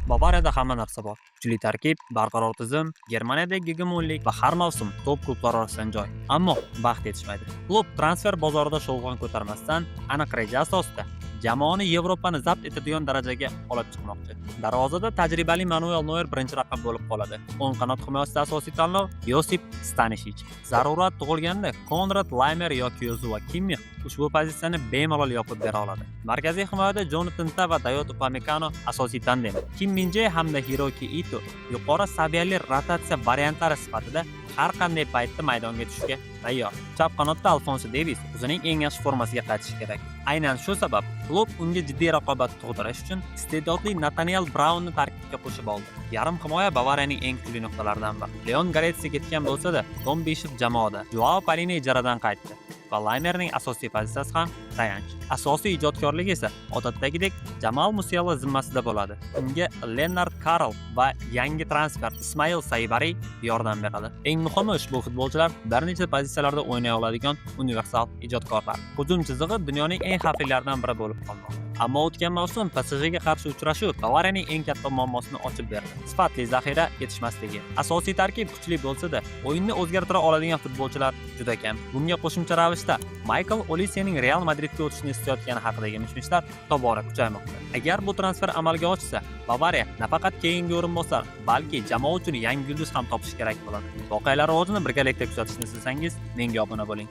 Bavariyada hamma narsa bor. Kuchli tarkib, barqaror tizim, Germaniyadagi gegemonlik va har mavsum top klublar orasidan joy. Ammo baxt yetishmaydi. Klub transfer bozorida shovqin ko'tarmasdan, aniq reja asosida jamoani Yevropani zabt etadigan darajaga olib chiqmoqchi. Darvozada tajribali Manuel Neuer birinchi raqam bo'lib qoladi. O'ng qanot himoyasida asosiy tanlov Yosip Stanishich. Zarurat tug'ilganda Konrad Laymer yoki Yozua Kimmix ushbu pozitsiyani bemalol yopib bera oladi. Markaziy himoyada Jonathan Tah va Dayot Upamecano asosiy tandem. Kim Min-jae hamda Hiroki Ito yuqori saviyali rotatsiya variantlari sifatida har qanday paytda maydonga tushishga tayyor. Chap qanotda Alfonso Davies o'zining eng yaxshi formasiga qaytishi kerak. Aynan shu sabab klub unga jiddiy raqobat tug'dirish uchun iste'dodli Nathaniel Braunni tarkibga qo'shib oldi. Yarim himoya Bavariyaning eng kuchli nuqtalaridan biri. Leon Goretska ketgan bo'lsa-da, Tom Bishop jamoada. Joao Palini ijaradan qaytdi va Laymerning asosiy pozitsiyasi ham tayanch. Asosiy ijodkorligi esa odatdagidek Jamal Musiala zimmasida bo'ladi. Unga Lennart Karl va yangi transfer Ismail Saibari yordam beradi. Eng muhimi, ushbu futbolchilar bir necha pozitsiyalarda o'ynay oladigan universal ijodkorlar. Hujum chizig'i dunyoning eng xavflilaridan biri bo'lib qolmoqda. Ammo o'tgan mavsum PSJga qarshi uchrashuv Bavariyaning eng katta muammosini ochib berdi. Sifatli zaxira yetishmasligi. Asosiy tarkib kuchli bo'lsa-da, o'yinni o'zgartira oladigan futbolchilar juda kam. Bunga qo'shimcha ravishda Michael Olisening Real Madridga o'tishni istayotgani haqidagi mish-mishlar tobora kuchaymoqda. Agar bu transfer amalga oshsa, Bavariya nafaqat keyingi o'rinbosar, balki jamoa uchun yangi yulduz ham topish kerak bo'ladi. Voqealar rivojini birgalikda kuzatishni istasangiz, menga obuna bo'ling.